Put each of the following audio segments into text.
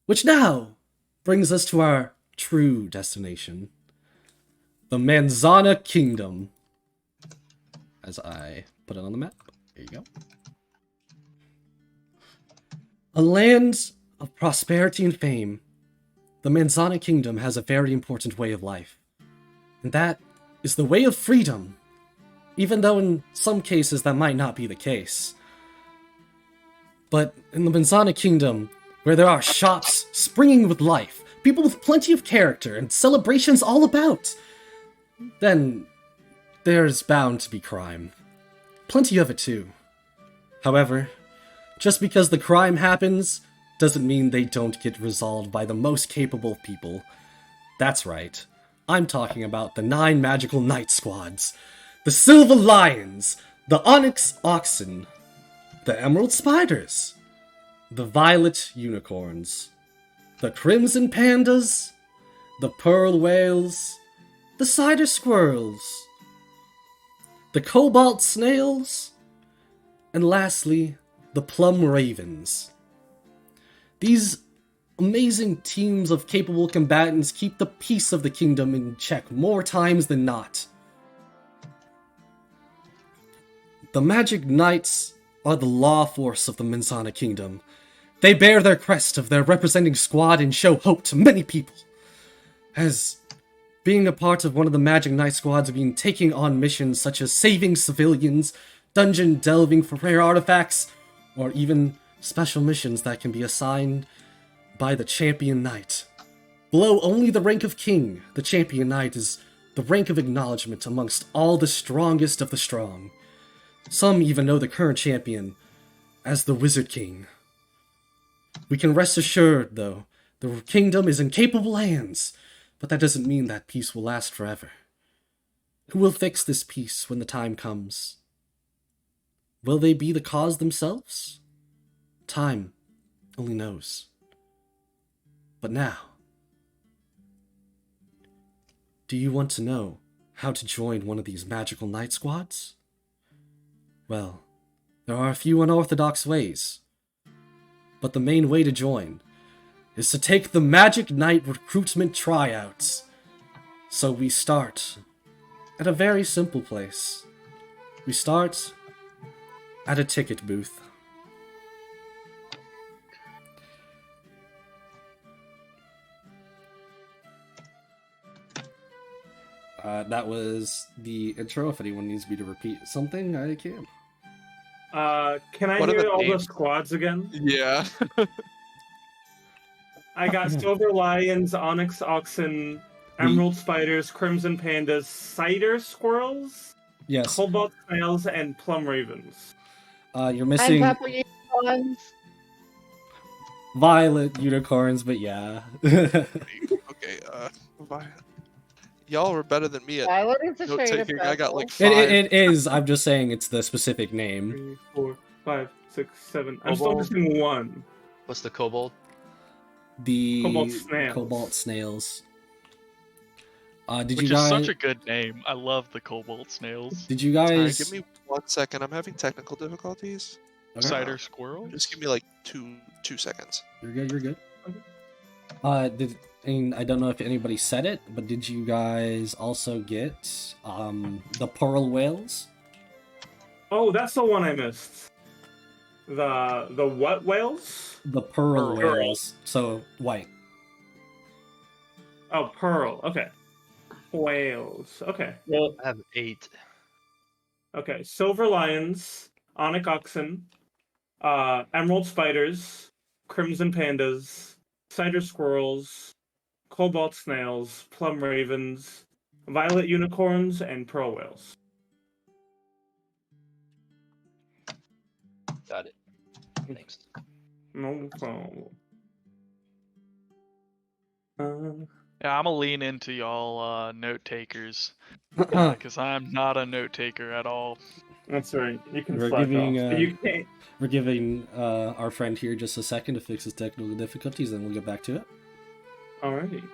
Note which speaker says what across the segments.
Speaker 1: Which now brings us to our true destination, the Manzana Kingdom. As I put it on the map. There you go. A land of prosperity and fame, the Manzana Kingdom has a very important way of life. And that is the way of freedom. Even though in some cases that might not be the case. But in the Manzana Kingdom, where there are shops springing with life, people with plenty of character, and celebrations all about, then there's bound to be crime. Plenty of it too. However, just because the crime happens doesn't mean they don't get resolved by the most capable of people. That's right. I'm talking about the 9 magical knight squads. The Silver Lions, the Onyx Oxen, the Emerald Spiders, the Violet Unicorns, the Crimson Pandas, the Pearl Whales, the Cider Squirrels, the Cobalt Snails, and lastly, the Plum Ravens. These amazing teams of capable combatants keep the peace of the kingdom in check more times than not. The Magic Knights are the law force of the Manzana Kingdom. They bear their crest of their representing squad and show hope to many people. As being a part of one of the Magic Knight squads means taking on missions such as saving civilians, dungeon delving for rare artifacts, or even special missions that can be assigned by the Champion Knight. Below only the rank of King, the Champion Knight is the rank of acknowledgement amongst all the strongest of the strong. Some even know the current champion as the Wizard King. We can rest assured, though, the kingdom is in capable hands, but that doesn't mean that peace will last forever. Who will fix this peace when the time comes? Will they be the cause themselves? Time only knows. But now, do you want to know how to join one of these magical knight squads? Well, there are a few unorthodox ways, but the main way to join is to take the Magic Knight recruitment tryouts. So we start at a very simple place. We start at a ticket booth. That was the intro. If anyone needs me to repeat something, I can.
Speaker 2: Can I
Speaker 3: What are
Speaker 2: hear
Speaker 3: the
Speaker 2: all the
Speaker 3: names?
Speaker 2: squads again?
Speaker 3: Yeah.
Speaker 2: I got Silver Lions, Onyx Oxen, Emerald Spiders, Crimson Pandas, Cider Squirrels,
Speaker 1: Yes.
Speaker 2: Cobalt Snails, and Plum Ravens.
Speaker 1: You're missing
Speaker 4: And purple unicorns.
Speaker 1: Violet Unicorns, but yeah.
Speaker 3: Okay. Y'all were better than me at
Speaker 4: Violet is a
Speaker 3: note
Speaker 4: shade of
Speaker 3: taking. I got like
Speaker 4: purple.
Speaker 3: 5.
Speaker 1: It is. I'm just saying it's the specific name.
Speaker 2: 3, 4, 5, 6, 7. I'm still
Speaker 5: Cobalt.
Speaker 2: missing one.
Speaker 5: What's the kobold?
Speaker 1: The
Speaker 2: Cobalt Snails.
Speaker 1: Cobalt Snails. Did
Speaker 6: Which
Speaker 1: you
Speaker 6: is
Speaker 1: guys?
Speaker 6: such a good name. I love the cobalt snails.
Speaker 1: Did you
Speaker 3: Sorry,
Speaker 1: guys?
Speaker 3: give me 1 second. I'm having technical difficulties.
Speaker 1: Okay.
Speaker 6: Cider squirrel?
Speaker 3: Just give me like two seconds.
Speaker 1: You're good. You're good.
Speaker 2: Okay.
Speaker 1: I don't know if anybody said it, but did you guys also get the Pearl Whales?
Speaker 2: Oh, that's the one I missed. The what whales?
Speaker 1: The Pearl
Speaker 6: Pearl.
Speaker 1: Whales. So white.
Speaker 2: Oh, Pearl. Okay. Whales. Okay.
Speaker 5: Well, I have 8.
Speaker 2: Okay. Silver Lions, Onyx Oxen, Emerald Spiders, Crimson Pandas, Cider Squirrels, Cobalt Snails, Plum Ravens, Violet Unicorns, and Pearl Whales.
Speaker 5: Got it. Thanks.
Speaker 2: No problem.
Speaker 6: Yeah, I'm gonna lean into y'all note takers because I'm not a note taker at all.
Speaker 2: That's right. You can
Speaker 1: We're
Speaker 2: slack
Speaker 1: giving,
Speaker 2: off. But you can't.
Speaker 1: We're giving our friend here just a second to fix his technical difficulties, and we'll get back to it.
Speaker 2: Alrighty.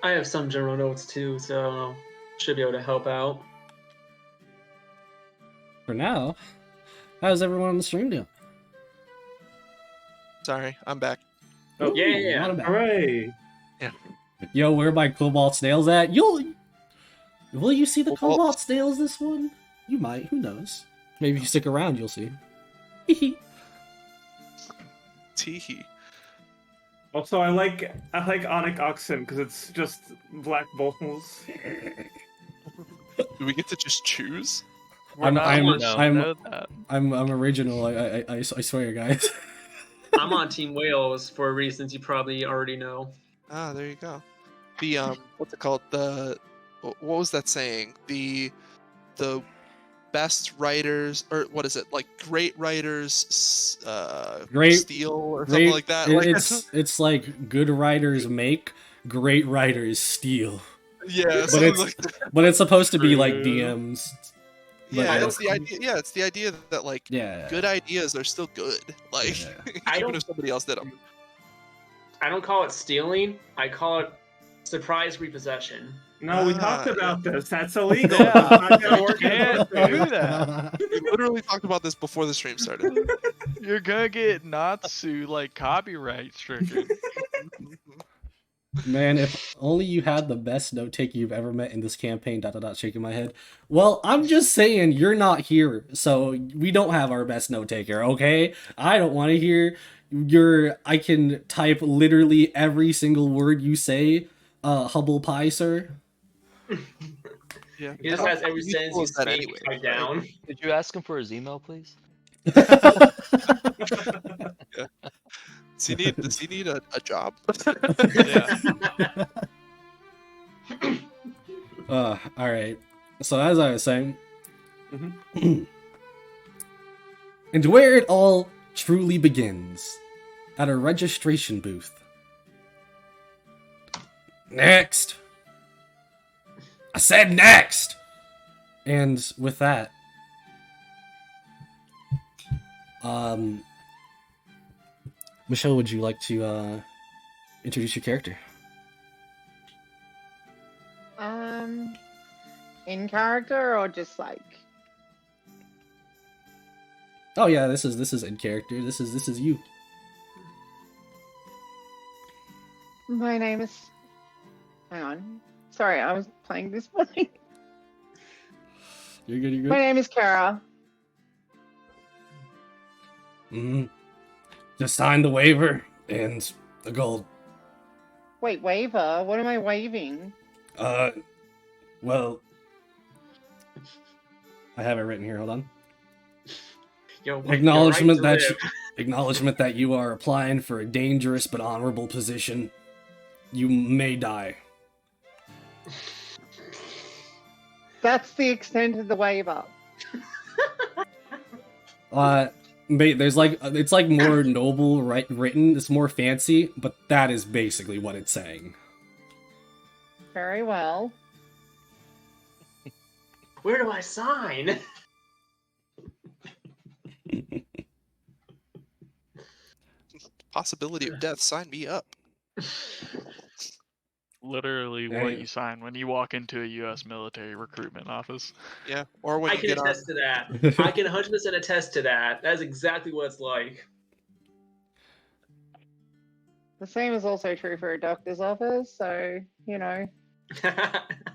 Speaker 7: I have some general notes too, so should be able to help out.
Speaker 1: For now, how's everyone on the stream doing?
Speaker 3: Sorry, I'm back.
Speaker 2: Oh,
Speaker 7: Yeah.
Speaker 1: Not a bad.
Speaker 2: hooray!
Speaker 1: Yo, where are my cobalt snails at? Will you see the
Speaker 3: Cobalt-
Speaker 1: cobalt snails this one? You might. Who knows? Maybe if you stick around, you'll see.
Speaker 3: Teehee.
Speaker 2: Also, I like Onyx Oxen because it's just black bowls.
Speaker 3: Do we get to just choose?
Speaker 6: We're
Speaker 1: I'm-
Speaker 6: not
Speaker 1: I'm-
Speaker 6: supposed to
Speaker 1: I'm-
Speaker 6: know that.
Speaker 1: I'm original. I swear, guys.
Speaker 7: I'm on Team Wales for reasons you probably already know.
Speaker 3: Ah, there you go. The what's it called? What was that saying? The best writers, or what is it? Like great writers,
Speaker 1: Great-
Speaker 3: steal or something like that. Like,
Speaker 1: It's like good writers make, great writers steal.
Speaker 3: yeah,
Speaker 1: But
Speaker 3: something
Speaker 1: it's
Speaker 3: like that.
Speaker 1: but it's supposed to be like
Speaker 2: True.
Speaker 1: DMs. But
Speaker 3: Yeah,
Speaker 1: yeah.
Speaker 3: it's the idea. Yeah, it's the idea that like
Speaker 1: Yeah.
Speaker 3: good ideas are still good. Like
Speaker 1: Yeah.
Speaker 7: I
Speaker 3: even
Speaker 7: don't-
Speaker 3: if somebody else did them.
Speaker 7: I don't call it stealing. I call it surprise repossession.
Speaker 2: No, we
Speaker 3: Ah,
Speaker 2: talked
Speaker 3: yeah.
Speaker 2: about this. That's illegal.
Speaker 6: Yeah.
Speaker 2: It's not gonna work.
Speaker 6: Can't
Speaker 2: in
Speaker 6: do
Speaker 2: this
Speaker 6: that.
Speaker 3: We literally talked about this before the stream started.
Speaker 6: You're gonna get Natsu like copyright stricken.
Speaker 1: Man, if only you had the best note taker you've ever met in this campaign. ... Shaking my head. Well, I'm just saying you're not here, so we don't have our best note taker. Okay, I don't want to hear your. I can type literally every single word you say. Hubble pie, sir.
Speaker 3: Yeah,
Speaker 7: He just has every
Speaker 3: How
Speaker 7: sentence
Speaker 3: useful
Speaker 7: you
Speaker 3: is that
Speaker 7: speak
Speaker 3: anyway,
Speaker 7: right down.
Speaker 5: Did you ask him for his email, please?
Speaker 3: Does he need a job?
Speaker 6: Yeah.
Speaker 1: All right. So as I was saying, and where it all truly begins, at a registration booth. Next. I said next. And with that, Michelle, would you like to introduce your character?
Speaker 4: In character or just like
Speaker 1: Oh yeah, this is in character. This is you.
Speaker 4: my name is. Hang on. Sorry, I was playing this morning.
Speaker 1: You're good. You're
Speaker 4: My
Speaker 1: good.
Speaker 4: name is Kara.
Speaker 1: Just sign the waiver and the gold.
Speaker 4: Wait, waiver? What am I waving?
Speaker 1: Well, I have it written here. Hold on.
Speaker 7: Yo,
Speaker 1: Acknowledgement
Speaker 7: your right
Speaker 1: that
Speaker 7: to
Speaker 1: acknowledgement that you are applying for a dangerous but honorable position. You may die.
Speaker 4: That's the extent of the waiver.
Speaker 1: Mate, there's like it's like more noble, right? Written. It's more fancy, but that is basically what it's saying.
Speaker 4: Very well.
Speaker 7: Where do I sign?
Speaker 3: Possibility of death. Sign me up.
Speaker 6: Literally
Speaker 1: Hey.
Speaker 6: what you sign when you walk into a U.S. military recruitment office.
Speaker 3: Yeah, or when
Speaker 7: I
Speaker 3: you
Speaker 7: can
Speaker 3: get on.
Speaker 7: attest to that. I can 100% attest to that. That's exactly what it's like.
Speaker 4: The same is also true for a doctor's office, so, you know.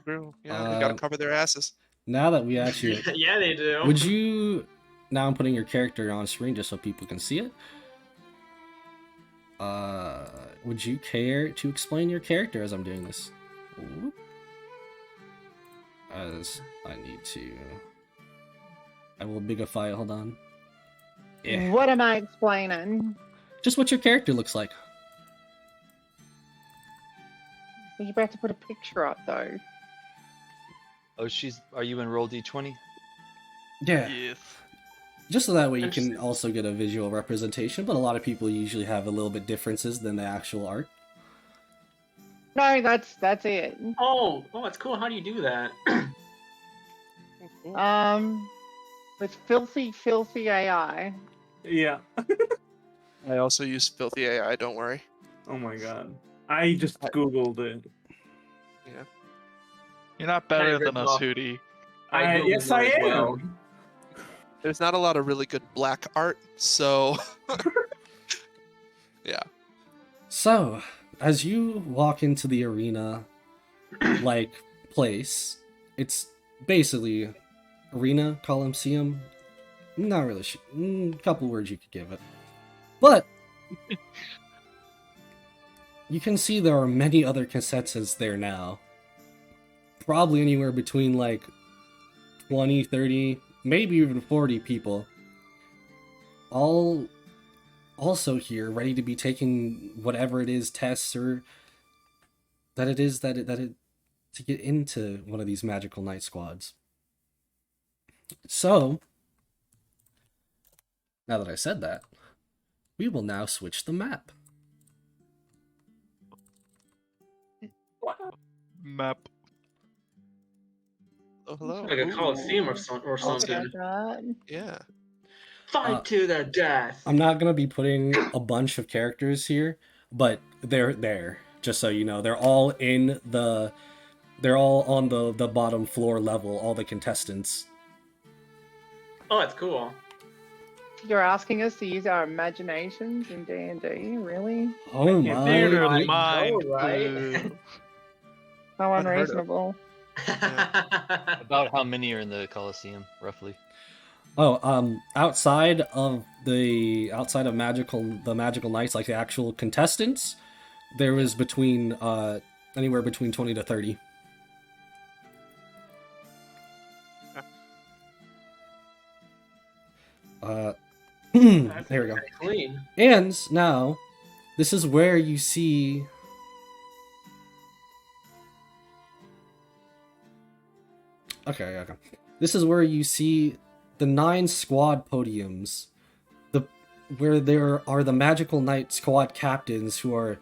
Speaker 3: True. Yeah, we gotta cover their asses.
Speaker 1: Now that we actually,
Speaker 7: Yeah, they do.
Speaker 1: would you? Now I'm putting your character on screen just so people can see it. Would you care to explain your character as I'm doing this? Whoop. As I need to. I will bigify it. Hold on. Yeah.
Speaker 4: What am I explaining?
Speaker 1: Just what your character looks like.
Speaker 4: You're about to put a picture up, though.
Speaker 5: Oh, are you in roll d20?
Speaker 1: Yeah.
Speaker 6: Yes.
Speaker 1: Just so that way you can
Speaker 7: Interesting.
Speaker 1: also get a visual representation, but a lot of people usually have a little bit differences than the actual art.
Speaker 4: No, that's it.
Speaker 7: Oh, that's cool. How do you do that?
Speaker 4: With filthy AI.
Speaker 2: Yeah.
Speaker 3: I also use filthy AI. Don't worry.
Speaker 2: Oh my god. I just googled it.
Speaker 6: You're not better
Speaker 7: Kinda
Speaker 6: than
Speaker 7: ripped
Speaker 6: us,
Speaker 7: off.
Speaker 6: Hootie.
Speaker 7: Googled
Speaker 2: Yes,
Speaker 7: that
Speaker 2: I
Speaker 7: as
Speaker 2: am.
Speaker 7: well.
Speaker 3: There's not a lot of really good black art, so yeah.
Speaker 1: So, as you walk into the arena like place, it's basically arena, coliseum. Not really sure. Couple words you could give it. But you can see there are many other cassettes there now. Probably anywhere between like 20, 30, maybe even 40 people. All also here, ready to be taking whatever it is, tests or that it is that it to get into one of these magical night squads. So, now that I said that, we will now switch the map.
Speaker 6: Map.
Speaker 3: Oh, hello.
Speaker 7: Like a coliseum or
Speaker 4: I'll
Speaker 7: something.
Speaker 4: check that.
Speaker 3: Yeah.
Speaker 7: Fight to the death.
Speaker 1: I'm not gonna be putting a bunch of characters here, but they're there. Just so you know, they're all on the bottom floor level. All the contestants.
Speaker 7: Oh, that's cool.
Speaker 4: You're asking us to use our imaginations in D&D, really?
Speaker 1: Oh
Speaker 2: can't
Speaker 1: my!
Speaker 6: Theater
Speaker 7: I
Speaker 6: of the mind.
Speaker 7: know, right?
Speaker 6: Boo.
Speaker 4: How
Speaker 3: Unheard of.
Speaker 4: unreasonable.
Speaker 5: About how many are in the Coliseum, roughly?
Speaker 1: Oh, outside of the magical nights, like the actual contestants, there was between anywhere between 20 to 30. There
Speaker 7: That's
Speaker 1: we go.
Speaker 7: pretty clean.
Speaker 1: And now, this is where you see. Okay. This is where you see the 9 squad podiums, where there are the Magical Knight squad captains who are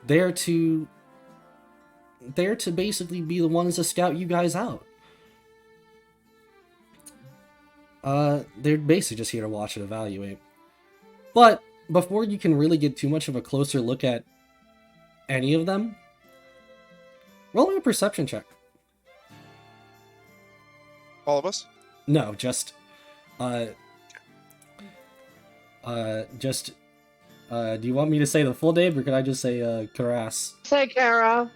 Speaker 1: there to basically be the ones to scout you guys out. They're basically just here to watch and evaluate. But before you can really get too much of a closer look at any of them, roll me a perception check.
Speaker 3: All of us?
Speaker 1: No, just do you want me to say the full name, or can I just say, Karas?
Speaker 4: Say Kara.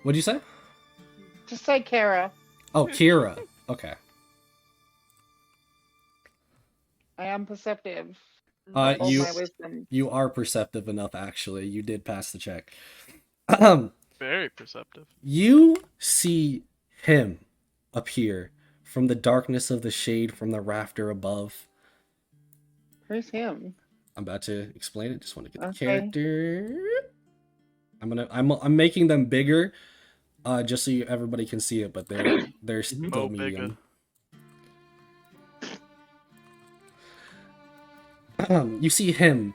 Speaker 1: What'd you say?
Speaker 4: Just say Kara.
Speaker 1: Oh, Kira. Okay.
Speaker 4: I am perceptive.
Speaker 1: Uh,
Speaker 4: All
Speaker 1: you-
Speaker 4: my wisdom.
Speaker 1: You are perceptive enough, actually. You did pass the check.
Speaker 6: Very perceptive.
Speaker 1: You see him appear from the darkness of the shade from the rafter above.
Speaker 4: Who's him?
Speaker 1: I'm about to explain it. Just want to get the
Speaker 4: Okay.
Speaker 1: character. I'm making them bigger, just so everybody can see it, but they're still
Speaker 6: Oh,
Speaker 1: medium. You see him.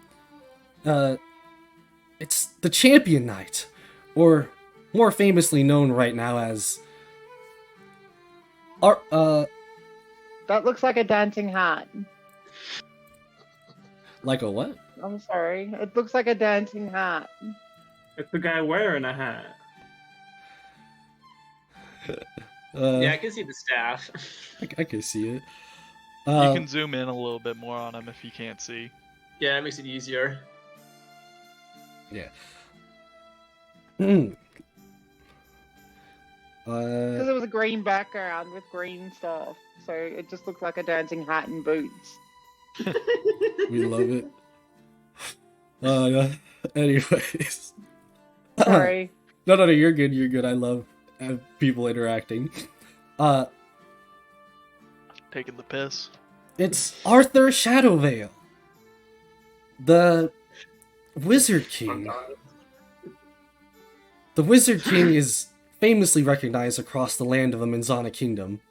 Speaker 1: It's the Champion Knight, or more famously known right now as.
Speaker 4: That looks like a dancing hat.
Speaker 1: Like a what?
Speaker 4: I'm sorry. It looks like a dancing hat.
Speaker 2: It's the guy wearing a hat.
Speaker 7: Yeah, I can see the staff.
Speaker 1: I can see it.
Speaker 6: You can zoom in a little bit more on him if you can't see.
Speaker 7: Yeah, that makes it easier.
Speaker 1: Yeah.
Speaker 4: Because it was a green background with green stuff. So it just looked like a dancing hat and boots.
Speaker 1: We love it. Anyways.
Speaker 4: Sorry.
Speaker 1: No, you're good, you're good. I love people interacting.
Speaker 6: Taking the piss.
Speaker 1: It's Arthur Shadowvale, the Wizard King. The Wizard King is famously recognized across the land of the Manzana Kingdom.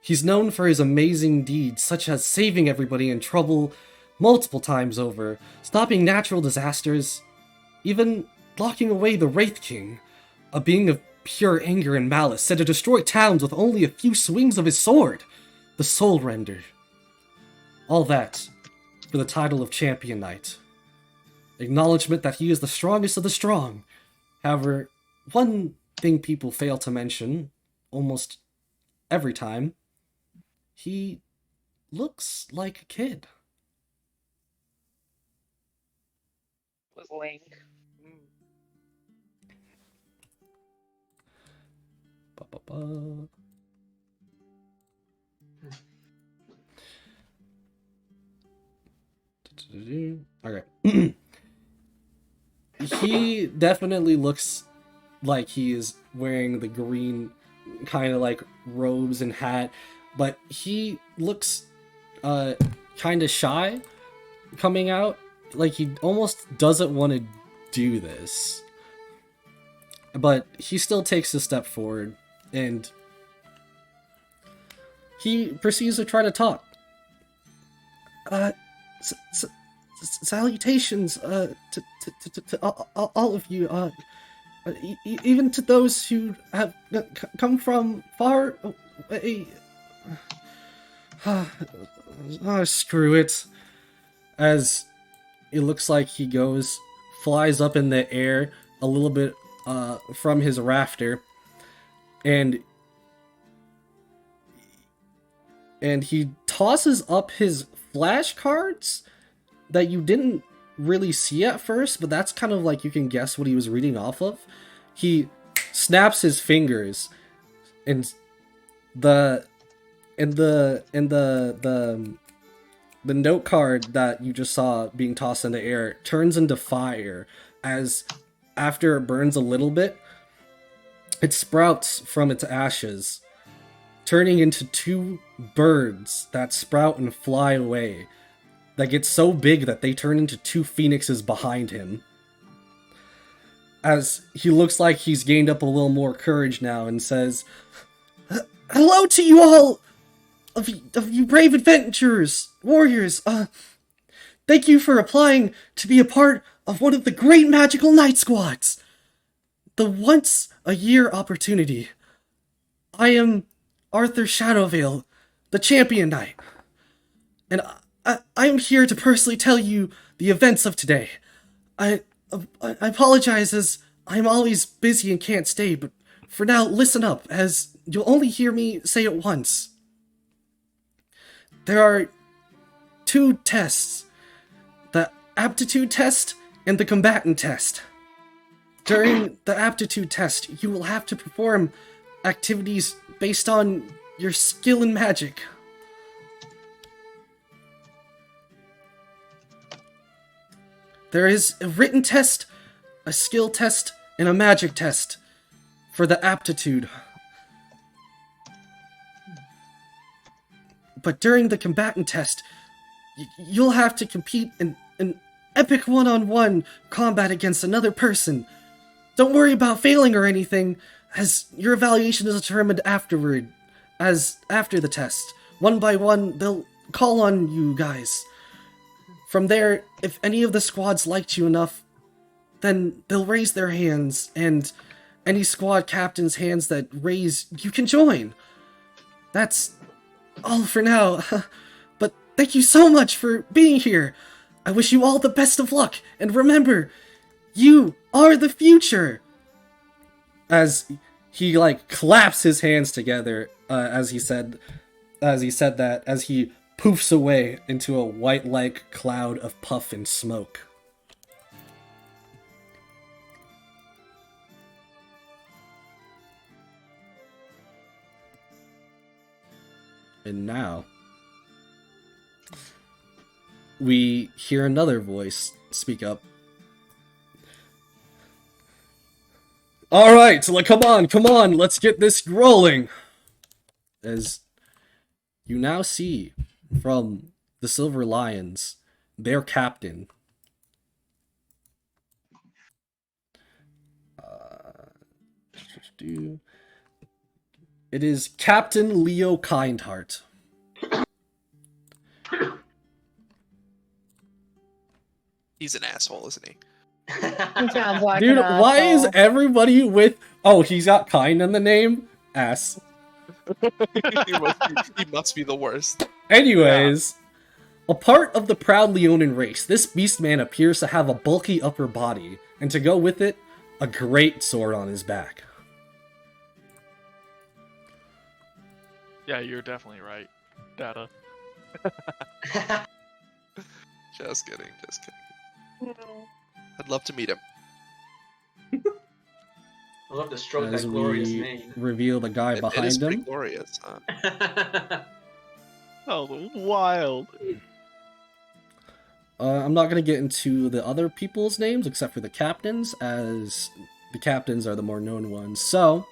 Speaker 1: He's known for his amazing deeds, such as saving everybody in trouble multiple times over, stopping natural disasters, even locking away the Wraith King, a being of pure anger and malice, said to destroy towns with only a few swings of his sword, the Soul Render. All that for the title of Champion Knight. Acknowledgement that he is the strongest of the strong. However, one thing people fail to mention almost every time, he looks like a kid.
Speaker 4: was Link.
Speaker 1: Ba-ba-ba. Okay. He definitely looks like he is wearing the green kind of like robes and hat, but he looks kind of shy coming out. Like he almost doesn't want to do this. But he still takes a step forward and he proceeds to try to talk. S- s- Salutations to all of you, even to those who have come from far away. Oh, screw it. As it looks like he flies up in the air a little bit from his rafter, and he tosses up his flashcards that you didn't really see at first, but that's kind of like you can guess what he was reading off of. He snaps his fingers, and the note card that you just saw being tossed in the air turns into fire. As after it burns a little bit, it sprouts from its ashes, turning into two birds that sprout and fly away, that get so big that they turn into two phoenixes behind him. As he looks like he's gained up a little more courage now and says, "Hello to you all, of you brave adventurers, warriors. Thank you for applying to be a part of one of the great magical night squads. The once-a-year opportunity. I am Arthur Shadowvale, the champion knight. And I am here to personally tell you the events of today. I apologize as I'm always busy and can't stay, but for now, listen up, as you'll only hear me say it once. There are two tests, the aptitude test and the combatant test. During the aptitude test, you will have to perform activities based on your skill in magic. There is a written test, a skill test, and a magic test for the aptitude. But during the combatant test, you'll have to compete in an epic one-on-one combat against another person. Don't worry about failing or anything, as your evaluation is determined afterward, after the test. One by one, they'll call on you guys. From there, if any of the squads liked you enough, then they'll raise their hands, and any squad captain's hands that raise, you can join. That's all for now, but thank you so much for being here. I wish you all the best of luck, and remember, you are the future. As he claps his hands together as he said that, as he poofs away into a white-like cloud of puff and smoke. And now, we hear another voice speak up. Alright, so come on, let's get this rolling! As you now see from the Silver Lions, their captain, it is Captain Leo Kindheart.
Speaker 3: He's an asshole, isn't he?
Speaker 4: He sounds like
Speaker 1: Dude,
Speaker 4: an
Speaker 1: why is
Speaker 4: asshole.
Speaker 1: everybody with... Oh, he's got kind in the name? Ass.
Speaker 3: He must be the worst.
Speaker 1: Anyways, a part of the proud Leonin race, this beastman appears to have a bulky upper body, and to go with it, a great sword on his back.
Speaker 6: Yeah, you're definitely right, Data.
Speaker 3: Just kidding. I'd love to meet him.
Speaker 7: I love to stroke
Speaker 1: As
Speaker 7: that glorious
Speaker 1: we
Speaker 7: mane.
Speaker 1: reveal the guy
Speaker 3: It is
Speaker 1: behind
Speaker 3: pretty
Speaker 1: him.
Speaker 3: glorious. Huh?
Speaker 6: Oh, wild.
Speaker 1: I'm not going to get into the other people's names except for the captains, as the captains are the more known ones. So,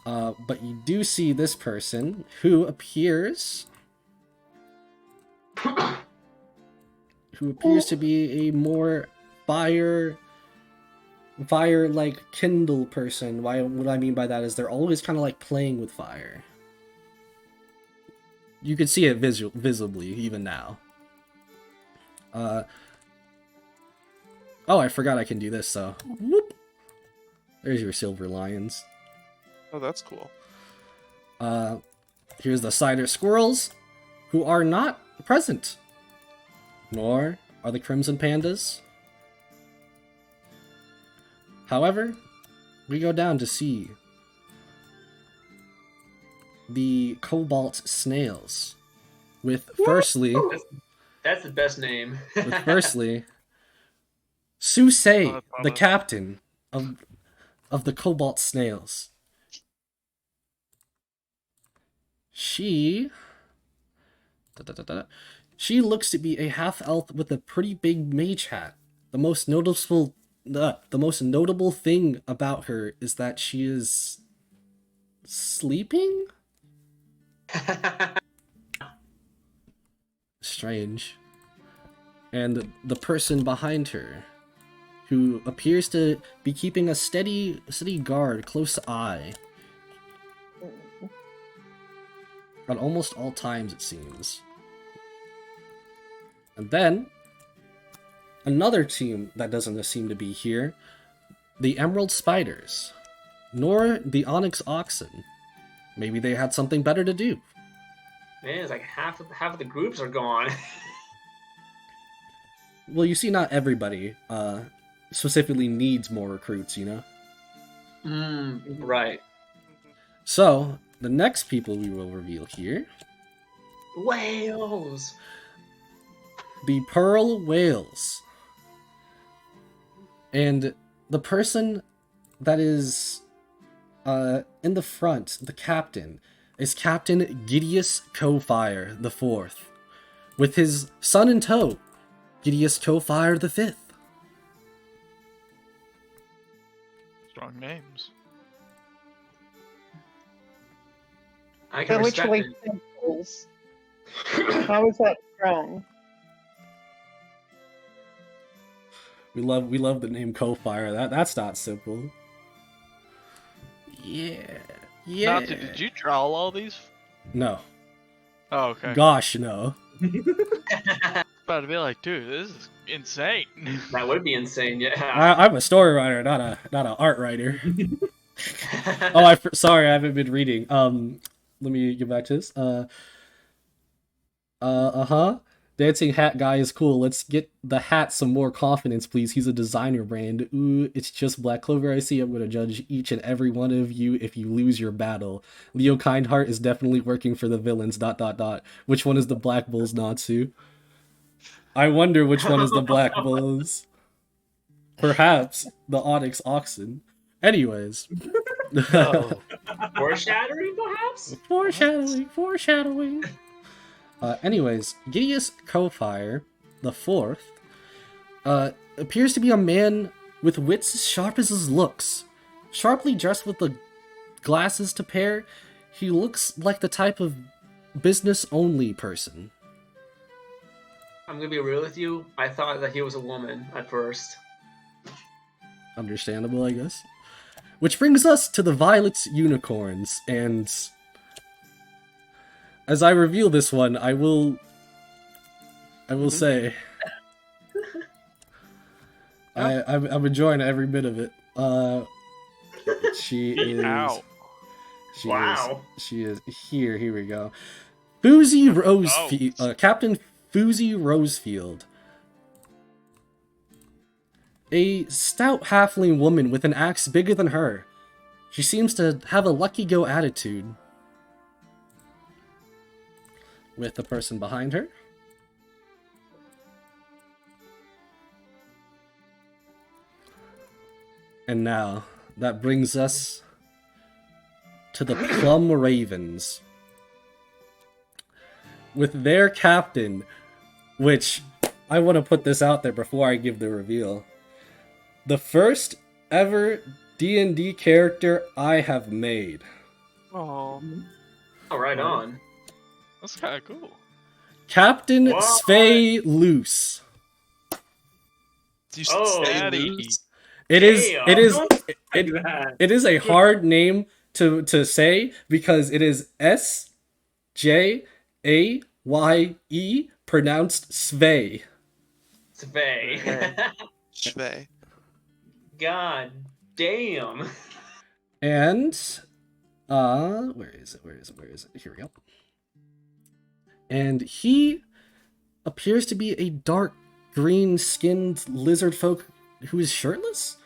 Speaker 1: but you do see this person who appears to be a more fire like kindle person. What I mean by that is they're always kind of like playing with fire. You can see it visibly even now. Oh, I forgot I can do this, so whoop. There's your silver lions.
Speaker 3: Oh, that's cool.
Speaker 1: Here's the cider squirrels, who are not present. Nor are the crimson pandas. However, we go down to see the cobalt snails, with firstly,
Speaker 7: That's the best name.
Speaker 1: Suse,
Speaker 6: Oh,
Speaker 1: the captain of the cobalt snails. She looks to be a half-elf with a pretty big mage hat. The most notable thing about her is that she is sleeping? Strange. And the person behind her, who appears to be keeping a steady guard, close eye, at almost all times, it seems. And then, another team that doesn't seem to be here, the Emerald Spiders, nor the Onyx Oxen. Maybe they had something better to do.
Speaker 7: Man, it's like half of the groups are gone.
Speaker 1: Well, you see, not everybody specifically needs more recruits, you know?
Speaker 7: Right.
Speaker 1: So, the next people we will reveal here,
Speaker 7: Whales.
Speaker 1: the Pearl Whales. And the person that is in the front, the captain, is Captain Gideus Cofire the Fourth, with his son in tow, Gideus Cofire the Fifth.
Speaker 6: Strong names.
Speaker 7: I can
Speaker 4: They're
Speaker 7: respect
Speaker 4: literally
Speaker 7: it.
Speaker 4: pimples. How is that strong?
Speaker 1: We love the name Cofire. That's not simple. Yeah.
Speaker 6: Nazi, did you draw all these?
Speaker 1: No.
Speaker 6: Oh, okay.
Speaker 1: Gosh, no.
Speaker 6: About to be like, dude, this is insane.
Speaker 7: That would be insane. Yeah.
Speaker 1: I'm a story writer, not an art writer. Sorry, I haven't been reading. Let me get back to this. Dancing hat guy is cool. Let's get the hat some more confidence, please. He's a designer brand. Ooh, it's just Black Clover. I see. I'm gonna judge each and every one of you if you lose your battle. Leo Kindheart is definitely working for the villains. ... Which one is the Black Bulls, Natsu? I wonder which one is the Black Bulls. Perhaps the Onyx Oxen. Anyways.
Speaker 5: Oh,
Speaker 7: Foreshadowing, perhaps?
Speaker 1: Foreshadowing. Anyways, Gideus Cofire the Fourth appears to be a man with wits as sharp as his looks. Sharply dressed with the glasses to pair, he looks like the type of business-only person.
Speaker 7: I'm gonna be real with you. I thought that he was a woman at first.
Speaker 1: Understandable, I guess. Which brings us to the Violet Unicorns, and as I reveal this one, I will say I'm enjoying every bit of it. She is.
Speaker 6: Ow.
Speaker 1: She is here. Here we go. Foozy Rosefield, Captain Foozy Rosefield, a stout halfling woman with an axe bigger than her. She seems to have a lucky-go attitude. With the person behind her. And now, that brings us to the Plum Ravens. With their captain, which I want to put this out there before I give the reveal. The first ever D&D character I have made.
Speaker 6: Oh,
Speaker 7: Oh, right on.
Speaker 6: that's kind of cool.
Speaker 1: Captain
Speaker 7: What?
Speaker 1: Svay Loose.
Speaker 3: Do you
Speaker 7: Oh,
Speaker 3: say
Speaker 6: Daddy.
Speaker 3: loose?
Speaker 1: It is
Speaker 2: Don't say that.
Speaker 1: it is a hard name to say because it is SJAYE pronounced Svay.
Speaker 7: Svay.
Speaker 3: Shvei.
Speaker 7: God damn.
Speaker 1: And where is it? Here we go. And he appears to be a dark green-skinned lizard folk who is shirtless.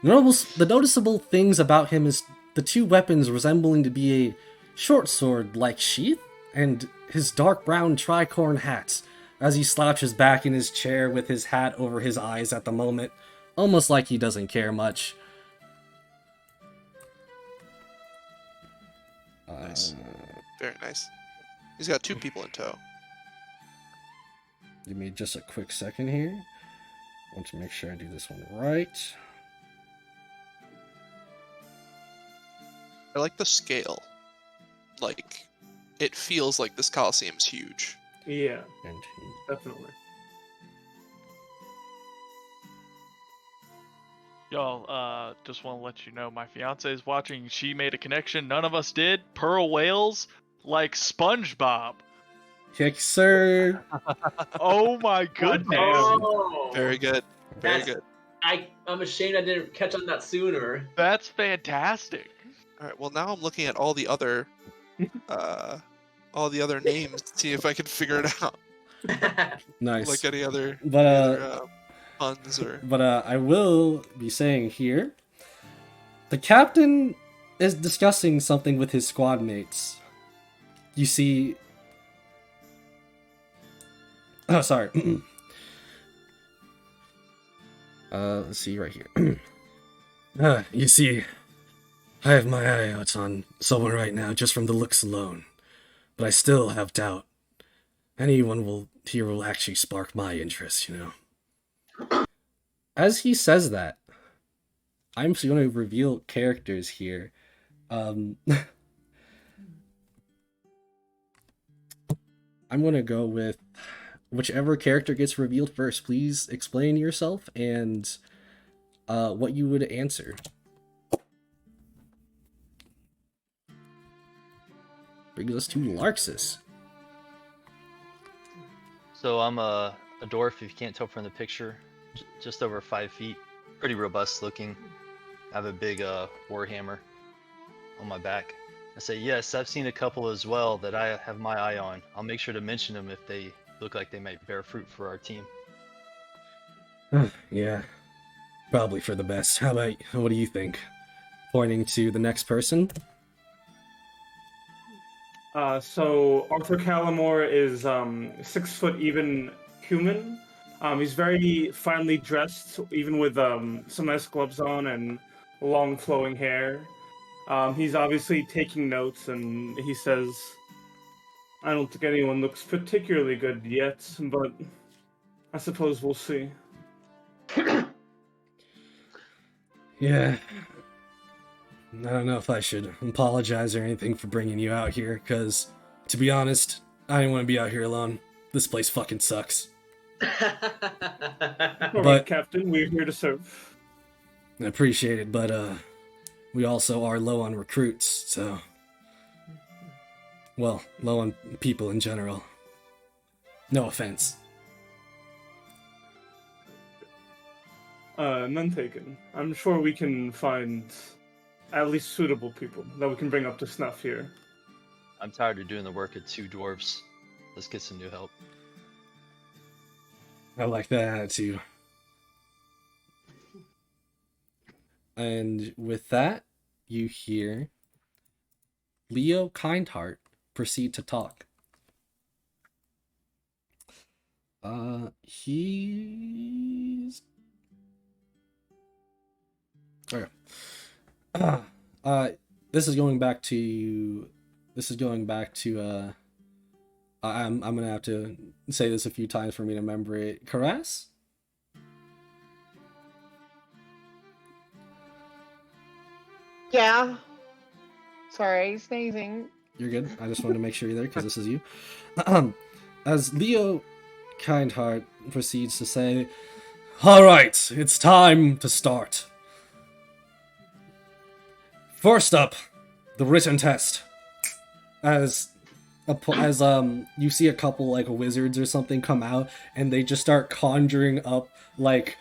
Speaker 1: The noticeable things about him is the two weapons resembling to be a short sword-like sheath, and his dark brown tricorn hat, as he slouches back in his chair with his hat over his eyes at the moment, almost like he doesn't care much.
Speaker 3: Nice. Very nice. He's got 2 people in tow.
Speaker 1: Give me just a quick second here. I want to make sure I do this one right.
Speaker 3: I like the scale. Like, it feels like this Coliseum's huge.
Speaker 2: Yeah,
Speaker 1: And
Speaker 2: definitely.
Speaker 6: Y'all, just want to let you know, my fiance is watching. She made a connection. None of us did. Pearl whales like SpongeBob.
Speaker 1: kick, sir.
Speaker 6: Oh my goodness.
Speaker 7: Oh.
Speaker 3: Very good. Very
Speaker 7: That's-
Speaker 3: good.
Speaker 7: I'm ashamed I didn't catch on that sooner.
Speaker 6: That's fantastic.
Speaker 3: All right. Well, now I'm looking at all the other names to see if I can figure it out.
Speaker 1: Nice.
Speaker 3: Like any other,
Speaker 1: But
Speaker 3: puns or.
Speaker 1: But I will be saying here, the captain is discussing something with his squad mates. You see... Oh, sorry. Let's see right here. You see, I have my eye out on someone right now just from the looks alone. But I still have doubt. Anyone here will actually spark my interest, you know? As he says that, I'm going to reveal characters here. I'm going to go with whichever character gets revealed first. Please explain yourself and what you would answer. Brings us to Larxus.
Speaker 5: So I'm a dwarf, if you can't tell from the picture, just over 5 feet, pretty robust looking. I have a big warhammer on my back. I say, yes, I've seen a couple as well that I have my eye on. I'll make sure to mention them if they look like they might bear fruit for our team.
Speaker 1: Yeah, probably for the best. What do you think? Pointing to the next person.
Speaker 2: So Arthur Callamore is 6 foot even human. He's very finely dressed, even with some nice gloves on and long flowing hair. He's obviously taking notes, and he says, "I don't think anyone looks particularly good yet, but I suppose we'll see."
Speaker 1: Yeah. I don't know if I should apologize or anything for bringing you out here, because, to be honest, I didn't want to be out here alone. This place fucking sucks.
Speaker 2: All right, Captain, we're here to serve.
Speaker 1: I appreciate it, but, we also are low on recruits, so... Well, low on people in general. No offense.
Speaker 2: None taken. I'm sure we can find at least suitable people that we can bring up to snuff here.
Speaker 5: I'm tired of doing the work of 2 dwarves. Let's get some new help.
Speaker 1: I like that attitude. And with that, you hear Leo Kindheart proceed to talk. Okay. This is going back to. I'm gonna have to say this a few times for me to remember it. Caress?
Speaker 4: Yeah. Sorry, sneezing.
Speaker 1: You're good. I just wanted to make sure you're there because this is you. As Leo Kindheart proceeds to say, "All right, it's time to start. First up, the written test." As you see a couple like wizards or something come out, and they just start conjuring up like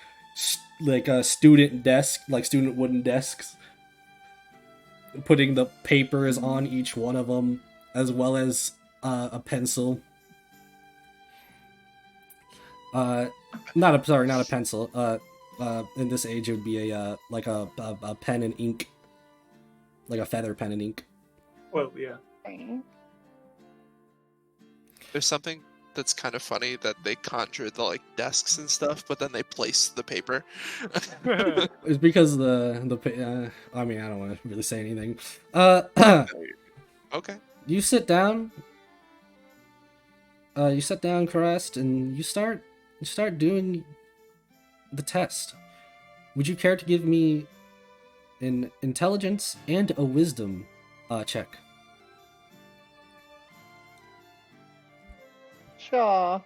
Speaker 1: a student desk, like student wooden desks, putting the papers on each one of them, as well as a pencil. Not a pencil. In this age, it would be a pen and ink, like a feather pen and ink.
Speaker 2: Well, yeah.
Speaker 4: Okay.
Speaker 3: There's something that's kind of funny that they conjure the like desks and stuff, but then they place the paper.
Speaker 1: It's because I mean, I don't want to really say anything.
Speaker 3: Okay.
Speaker 1: You sit down. You sit down, Carest, and you start doing the test. Would you care to give me an intelligence and a wisdom check?
Speaker 4: Sure.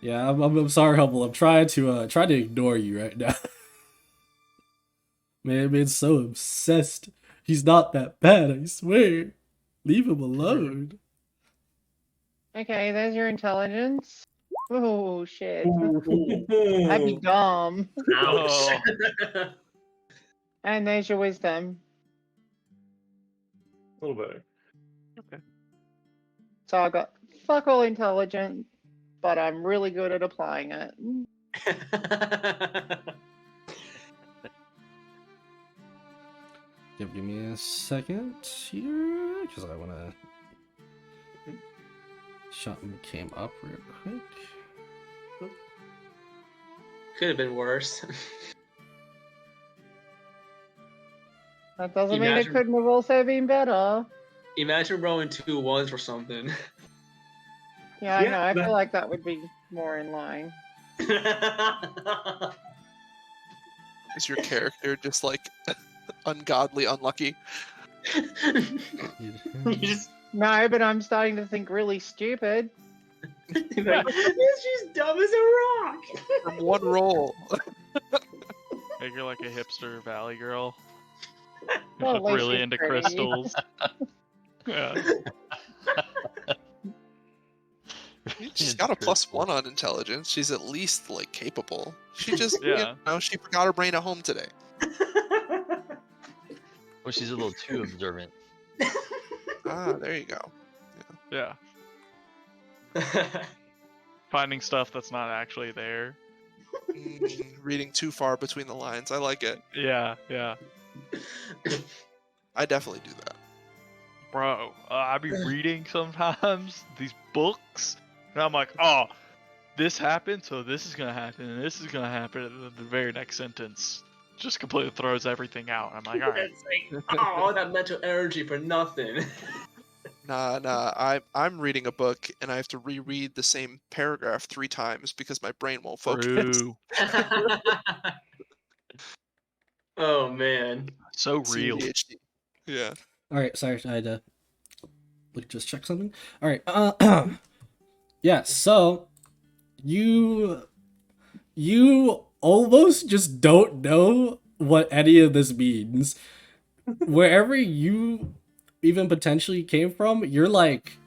Speaker 1: Yeah, I'm sorry, Hubble. I'm trying to ignore you right now. Man's so obsessed. He's not that bad, I swear. Leave him alone.
Speaker 4: Okay, there's your intelligence. Oh shit.
Speaker 2: That'd
Speaker 4: That'd be dumb.
Speaker 7: Ouch.
Speaker 4: And there's your wisdom.
Speaker 2: A little better.
Speaker 4: So I got fuck all intelligence, but I'm really good at applying it.
Speaker 1: Give me a second here, because I want to... Something came up real quick.
Speaker 7: Could have been worse.
Speaker 4: That doesn't mean it
Speaker 7: Imagine-
Speaker 4: couldn't have also been better.
Speaker 7: Imagine rolling 2 1s or something.
Speaker 4: Yeah, I
Speaker 2: Yeah,
Speaker 4: know. I
Speaker 2: that-
Speaker 4: feel like that would be more in line.
Speaker 3: Is your character just like ungodly unlucky?
Speaker 7: You just
Speaker 4: No, but I'm starting to think really stupid.
Speaker 7: like, it's just dumb as a rock.
Speaker 3: From one roll.
Speaker 6: Make her like a hipster valley girl.
Speaker 4: Well, at least
Speaker 6: Really
Speaker 4: she's
Speaker 6: into
Speaker 4: pretty.
Speaker 6: crystals. Yeah.
Speaker 3: She's got a +1 on intelligence. She's at least like capable. She just,
Speaker 6: Yeah.
Speaker 3: she forgot her brain at home today.
Speaker 5: Well, she's a little too observant.
Speaker 3: Ah, there you go.
Speaker 6: Yeah. Finding stuff that's not actually there.
Speaker 3: Reading too far between the lines. I like it.
Speaker 6: Yeah, yeah.
Speaker 3: I definitely do that.
Speaker 6: Bro, I be reading sometimes these books, and I'm like, oh, this happened, so this is gonna happen, and this is gonna happen, and then the very next sentence just completely throws everything out. I'm like, all right.
Speaker 7: It's like, oh, all that mental energy for nothing.
Speaker 3: Nah. I'm reading a book and I have to reread the same paragraph 3 times because my brain won't focus.
Speaker 6: True.
Speaker 7: Oh man.
Speaker 6: So
Speaker 3: It's
Speaker 6: real.
Speaker 3: ADHD. Yeah.
Speaker 1: Alright, sorry, I had to just check something. Alright, yeah, so you almost just don't know what any of this means. Wherever you even potentially came from, you're like,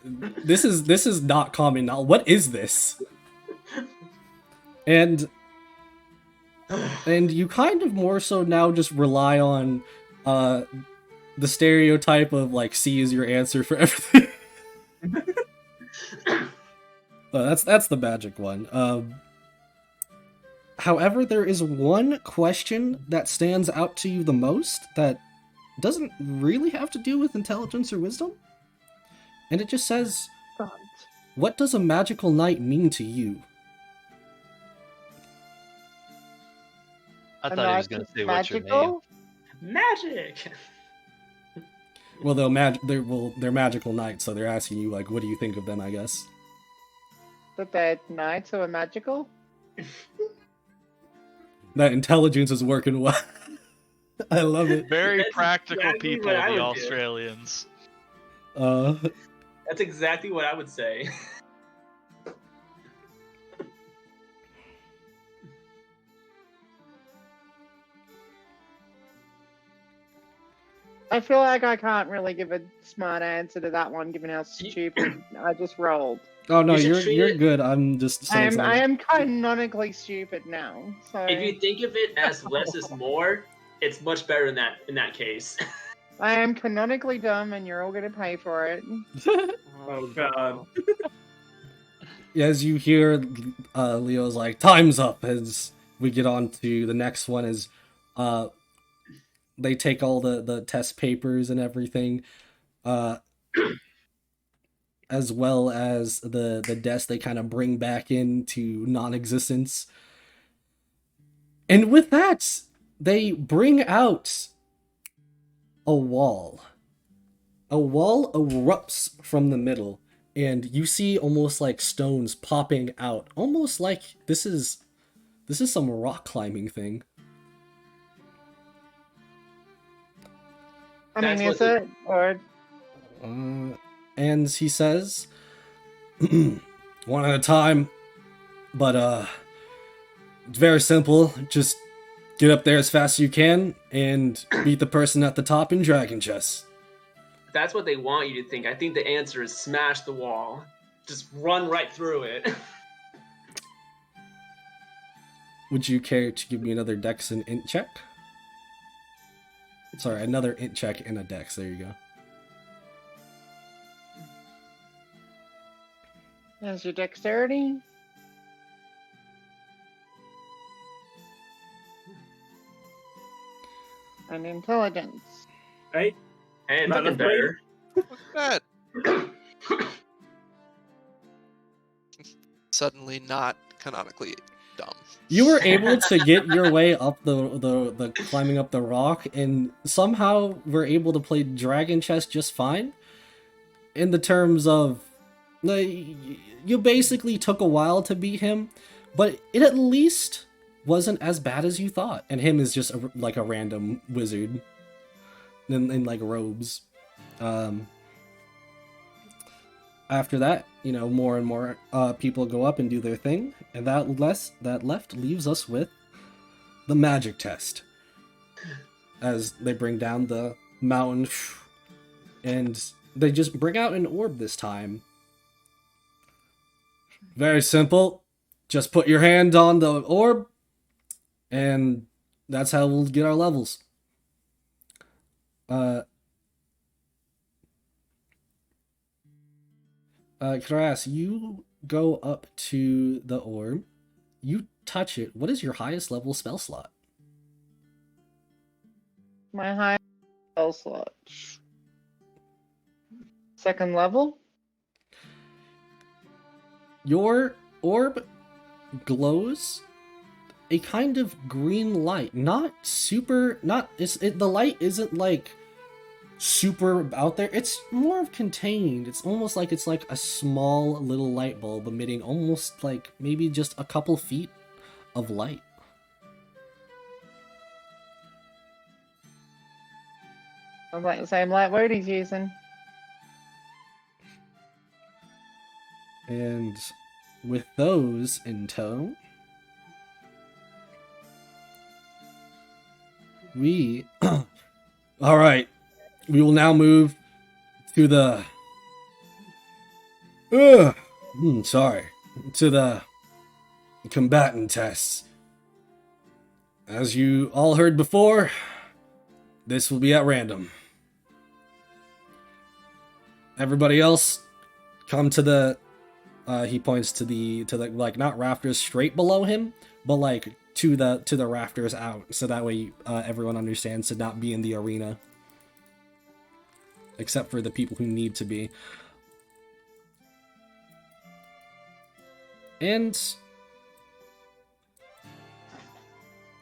Speaker 1: this is not common now. What is this? And you kind of more so now just rely on the stereotype of like C is your answer for everything. That's the magic one. However, there is one question that stands out to you the most that doesn't really have to do with intelligence or wisdom. And it just says,
Speaker 4: God.
Speaker 1: what does a magical night mean to you?
Speaker 5: I
Speaker 4: A
Speaker 5: thought he
Speaker 4: night
Speaker 5: was gonna
Speaker 4: that's
Speaker 5: say what's your name.
Speaker 4: magical?
Speaker 7: Magic.
Speaker 1: Well, they're magical nights, so they're asking you like, what do you think of them? I guess.
Speaker 4: That the nights are magical?
Speaker 1: That intelligence is working well. I love it.
Speaker 6: Very
Speaker 7: That's
Speaker 6: practical
Speaker 7: exactly
Speaker 6: people,
Speaker 7: what I
Speaker 6: the
Speaker 7: would do.
Speaker 6: Australians.
Speaker 1: Uh,
Speaker 7: That's exactly what I would say.
Speaker 4: I feel like I can't really give a smart answer to that one, given how stupid I just rolled.
Speaker 1: oh no,
Speaker 7: You should
Speaker 1: you're
Speaker 7: treat
Speaker 1: you're
Speaker 7: it-
Speaker 1: good. I'm just saying
Speaker 4: I
Speaker 1: something.
Speaker 4: am canonically stupid now, so
Speaker 7: If you think of it as less is more, it's much better in that case.
Speaker 4: I am canonically dumb, and you're all gonna pay for it.
Speaker 2: Oh god.
Speaker 1: As you hear, Leo's like, "Time's up." As we get on to the next one, as they take all the test papers and everything, as well as the desk they kind of bring back into non-existence. And with that, they bring out a wall. A wall erupts from the middle, and you see almost like stones popping out, almost like this is some rock climbing thing.
Speaker 4: I
Speaker 7: That's
Speaker 4: mean,
Speaker 7: what
Speaker 4: is
Speaker 7: the-
Speaker 4: it? Or
Speaker 1: And he says, one at a time, but it's very simple. Just get up there as fast as you can and beat the person at the top in Dragon Chess.
Speaker 7: That's what they want you to think. I think the answer is smash the wall. Just run right through it.
Speaker 1: Would you care to give me another dex and int check? Sorry, another int check and a dex. There you go.
Speaker 4: is your dexterity? And intelligence.
Speaker 2: Right?
Speaker 7: And
Speaker 2: Not
Speaker 7: looking
Speaker 2: afraid.
Speaker 7: better.
Speaker 3: That suddenly not canonically dumb.
Speaker 1: You were able to get your way up the climbing up the rock, and somehow were able to play Dragon Chess just fine. In the terms of, you basically took a while to beat him, but it at least wasn't as bad as you thought. And him is just like a random wizard in like robes. After that, more and more people go up and do their thing, and that left leaves us with the magic test. As they bring down the mountain, and they just bring out an orb this time. Very simple. Just put your hand on the orb, and that's how we'll get our levels. Can I ask, you go up to the orb, you touch it. What is your highest level spell slot?
Speaker 4: My high spell slot. Second level?
Speaker 1: Your orb glows a kind of green light. Not super, the light isn't like super out there. It's more of contained. It's almost like it's like a small little light bulb emitting almost like maybe just a couple feet of light.
Speaker 4: Sounds like the same light word he's using.
Speaker 1: And with those in tow, we all right, we will now move to the to the combatant tests. As you all heard before, this will be at random. Everybody else, come to the he points to the like not rafters straight below him, but like to the rafters out, so that way everyone understands to not be in the arena, except for the people who need to be. And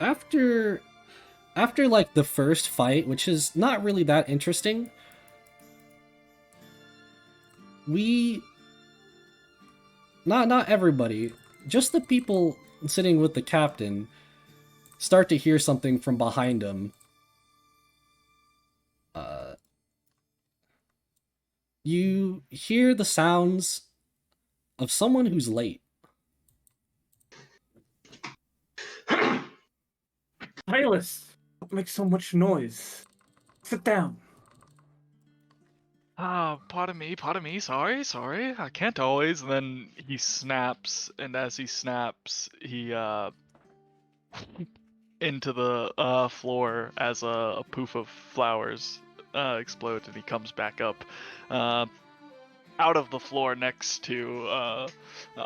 Speaker 1: after like the first fight, which is not really that interesting, we not everybody, just the people sitting with the captain start to hear something from behind them. You hear the sounds of someone who's late.
Speaker 2: Silas, don't make so much noise. Sit down.
Speaker 6: Pardon me, sorry, I can't always. And then he snaps, and as he snaps, he into the floor as a poof of flowers explodes, and he comes back up out of the floor next to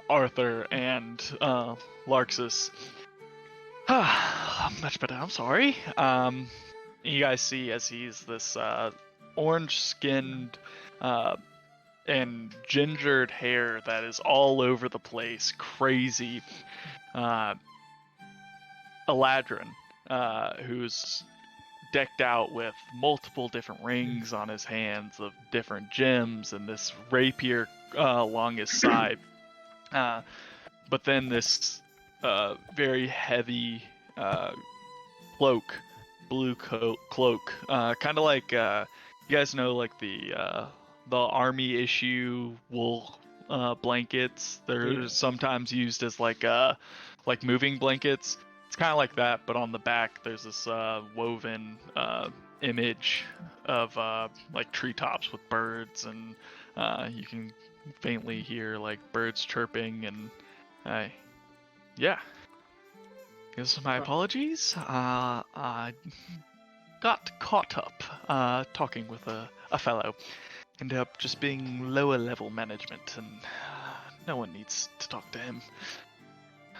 Speaker 6: Arthur and Larxus. Much better, I'm sorry. You guys see as he's this orange-skinned and gingered hair that is all over the place, crazy. Eladrin, who's decked out with multiple different rings on his hands of different gems and this rapier along his side. But then this very heavy cloak, blue cloak, kind of like you guys know, like the army issue wool blankets. They're sometimes used as like moving blankets. It's kind of like that, but on the back there's this woven image of like treetops with birds, and you can faintly hear like birds chirping, and yeah. Guess my apologies. I got caught up talking with a fellow. Ended up just being lower level management, and no one needs to talk to him.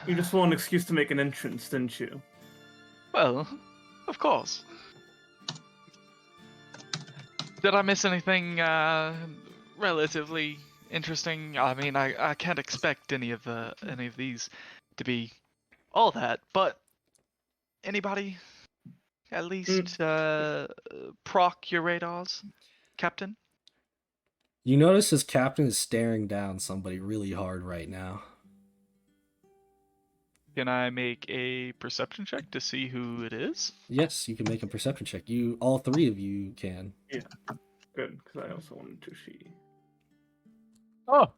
Speaker 2: You just want an excuse to make an entrance, didn't you?
Speaker 6: Well, of course. Did I miss anything relatively interesting? I mean, I can't expect any of these to be all that, but anybody at least proc your radars, Captain?
Speaker 1: You notice his captain is staring down somebody really hard right now.
Speaker 6: Can I make a perception check to see who it is?
Speaker 1: Yes, you can make a perception check. All three of you can.
Speaker 2: Yeah. Good, because I also wanted to see.
Speaker 6: Oh.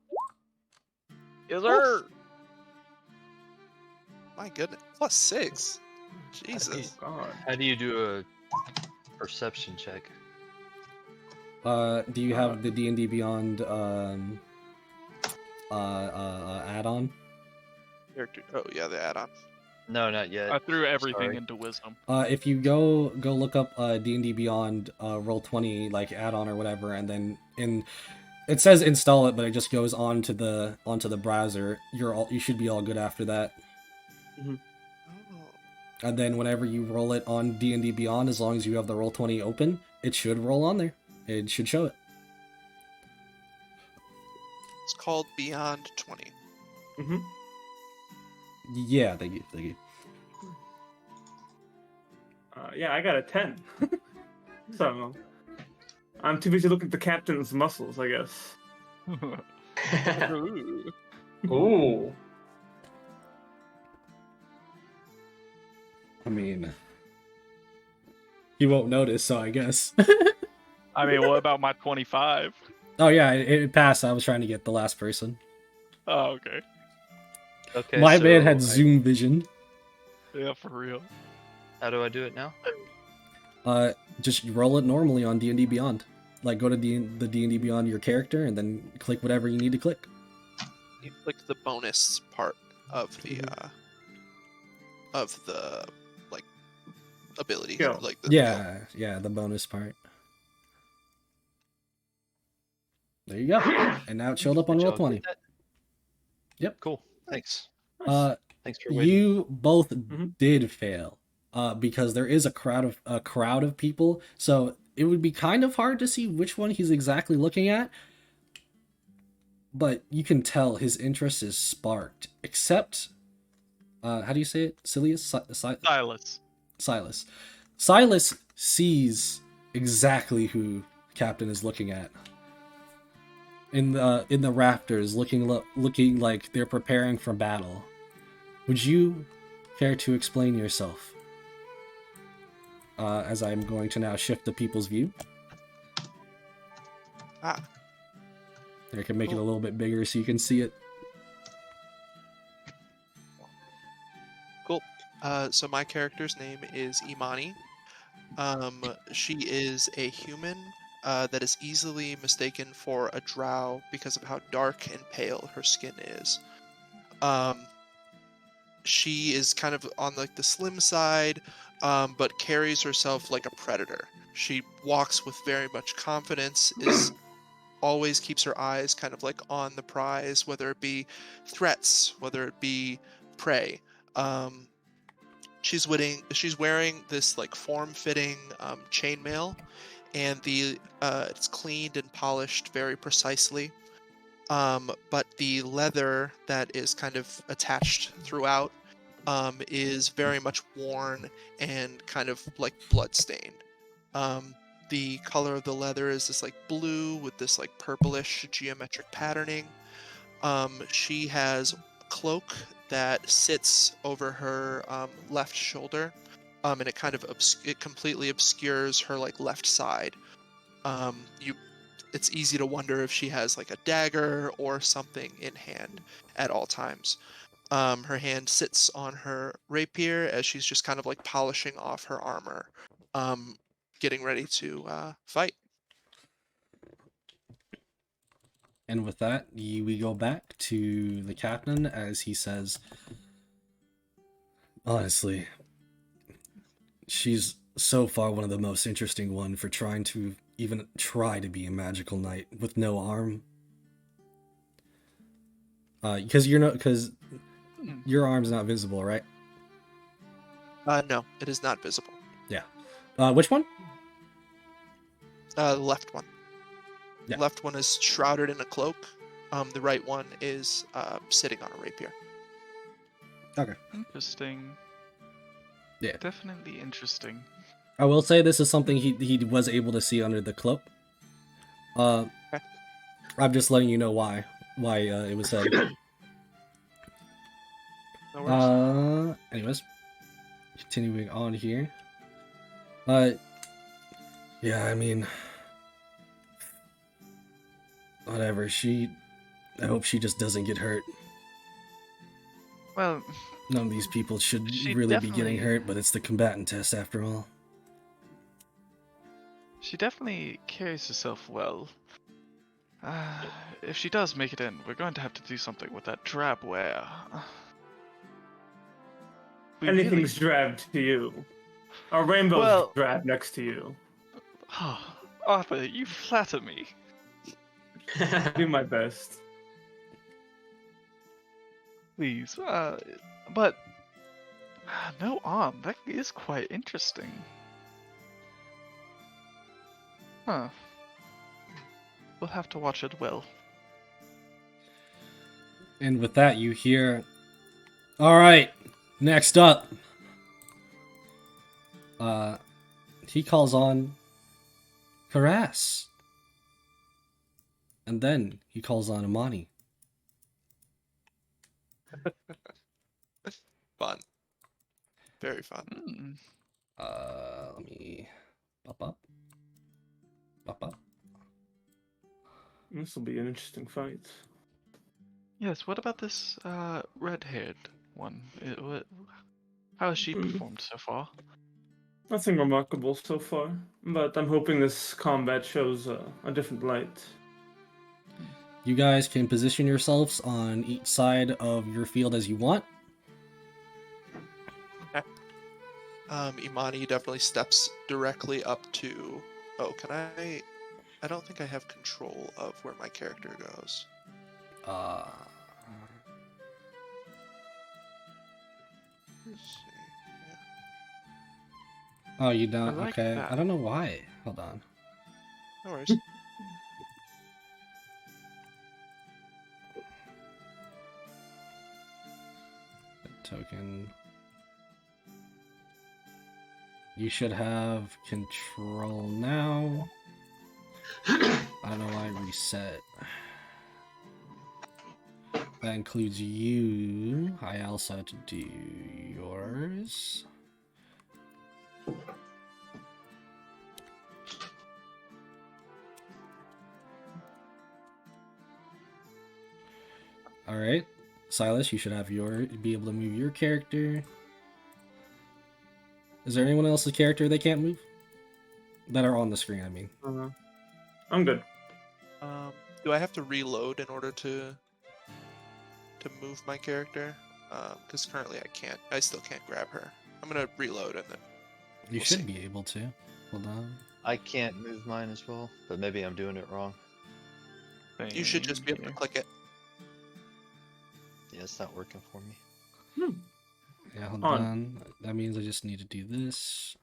Speaker 6: Yes, sir.
Speaker 3: My goodness, +6. Jesus.
Speaker 2: Oh, God.
Speaker 5: How do you do a perception check?
Speaker 1: Do you have the D&D Beyond add-on?
Speaker 3: Character. Oh yeah, the add-on.
Speaker 5: No, not yet.
Speaker 6: I threw everything
Speaker 5: Sorry.
Speaker 6: into wisdom.
Speaker 1: If you go look up D&D Beyond Roll20 like add-on or whatever, and then it says install it, but it just goes onto the browser. You should be all good after that.
Speaker 2: Mm-hmm.
Speaker 3: Oh.
Speaker 1: And then whenever you roll it on D&D Beyond, as long as you have the Roll20 open, it should roll on there. It should show it.
Speaker 3: It's called Beyond 20.
Speaker 2: Mm-hmm.
Speaker 1: Yeah, thank you.
Speaker 2: Yeah, I got a 10. So, I'm too busy looking at the captain's muscles, I guess.
Speaker 7: Ooh.
Speaker 1: I mean, he won't notice, so I guess.
Speaker 6: I mean, what about my 25?
Speaker 1: Oh yeah, it passed. I was trying to get the last person.
Speaker 6: Oh, okay.
Speaker 5: Okay.
Speaker 1: My man
Speaker 5: so
Speaker 1: had zoom vision.
Speaker 6: Yeah, for real.
Speaker 5: How do I do it now?
Speaker 1: Just roll it normally on D&D Beyond. Like, go to the D&D Beyond your character, and then click whatever you need to click.
Speaker 3: You click the bonus part of the like ability.
Speaker 2: Yeah.
Speaker 3: Like the
Speaker 1: Yeah, the bonus part. There you go. And now it showed up on
Speaker 5: Did y'all
Speaker 1: Roll20.
Speaker 5: get that?
Speaker 1: Yep.
Speaker 5: Cool. Thanks.
Speaker 1: Uh,
Speaker 5: Thanks for waiting.
Speaker 1: you both
Speaker 2: Mhm.
Speaker 1: did fail. Because there is a crowd of people, so it would be kind of hard to see which one he's exactly looking at. but you can tell his interest is sparked. Except, how do you say it?
Speaker 6: Silas.
Speaker 1: Silas. Silas sees exactly who Captain is looking at. In the rafters, looking like they're preparing for battle. Would you care to explain yourself? As I'm going to now shift the people's view.
Speaker 3: Ah,
Speaker 1: I can make it a
Speaker 3: Cool.
Speaker 1: little bit bigger so you can see it.
Speaker 3: cool. So my character's name is Imani. She is a human that is easily mistaken for a drow because of how dark and pale her skin is. Um, she is kind of on like the slim side, but carries herself like a predator. She walks with very much confidence, is always keeps her eyes kind of like on the prize, whether it be threats, whether it be prey. Um, she's wearing this like form-fitting chainmail, and it's cleaned and polished very precisely. But the leather that is kind of attached throughout is very much worn and kind of like bloodstained. Um, the color of the leather is this like blue with this like purplish geometric patterning. She has a cloak that sits over her left shoulder, and it kind of it completely obscures her like left side. You It's easy to wonder if she has like a dagger or something in hand at all times. Her hand sits on her rapier as she's just kind of like polishing off her armor, um, getting ready to fight.
Speaker 1: And with that, we go back to the captain as he says, honestly, she's so far one of the most interesting one for trying to even try to be a magical knight with no arm. Because your arm's not visible, right?
Speaker 3: No, it is not visible.
Speaker 1: Yeah. Which one?
Speaker 3: The left one.
Speaker 1: Yeah.
Speaker 3: The left one is shrouded in a cloak. The right one is sitting on a rapier.
Speaker 1: Okay.
Speaker 6: Interesting.
Speaker 1: Yeah.
Speaker 6: Definitely interesting.
Speaker 1: I will say this is something he was able to see under the cloak.
Speaker 3: Okay.
Speaker 1: I'm just letting you know why it was said.
Speaker 3: No worries.
Speaker 1: Anyways, continuing on here. Yeah, I mean, whatever. I hope she just doesn't get hurt.
Speaker 6: Well,
Speaker 1: None of these people should
Speaker 6: She
Speaker 1: really be getting
Speaker 6: definitely-
Speaker 1: hurt, but it's the combatant test after all.
Speaker 6: she definitely carries herself well. If she does make it in, we're going to have to do something with that drab wear. We
Speaker 2: Anything's drab to you. A rainbow's
Speaker 6: Well-
Speaker 2: drab next to you.
Speaker 6: really... Arthur, you flatter me.
Speaker 2: Do my best.
Speaker 6: Please. But... no arm. That is quite interesting. Huh. We'll have to watch it well.
Speaker 1: And with that, you hear, all right, next up. He calls on Karas. And then he calls on Imani.
Speaker 3: Fun. Very fun.
Speaker 6: Hmm.
Speaker 1: Let me pop up. Pop up.
Speaker 2: This will be an interesting fight.
Speaker 6: Yes, what about this red-haired one? How has she performed so far?
Speaker 2: Nothing remarkable so far, but I'm hoping this combat shows a different light.
Speaker 1: You guys can position yourselves on each side of your field as you want.
Speaker 3: Imani definitely steps directly up to. Oh, can I? I don't think I have control of where my character goes.
Speaker 1: Uh,
Speaker 3: Let's see.
Speaker 1: oh, you don't?
Speaker 6: I like
Speaker 1: Okay.
Speaker 6: that.
Speaker 1: I don't know why. Hold on.
Speaker 3: No worries.
Speaker 1: token. You should have control now. I don't know why I reset. That includes you. I also have to do yours. Alright. Silas, you should have be able to move your character. Is there anyone else's character they can't move? That are on the screen, I mean.
Speaker 2: I'm good.
Speaker 3: Do I have to reload in order to move my character? Because currently I can't. I still can't grab her. I'm gonna reload and then
Speaker 1: You
Speaker 3: We'll
Speaker 1: should
Speaker 3: see.
Speaker 1: be able to. Hold on.
Speaker 5: I can't move mine as well, but maybe I'm doing it wrong.
Speaker 3: you should just be able to
Speaker 6: Same
Speaker 3: click it.
Speaker 5: Yeah, it's not working for me.
Speaker 1: Yeah, hold
Speaker 2: On.
Speaker 1: on. That means I just need to do this.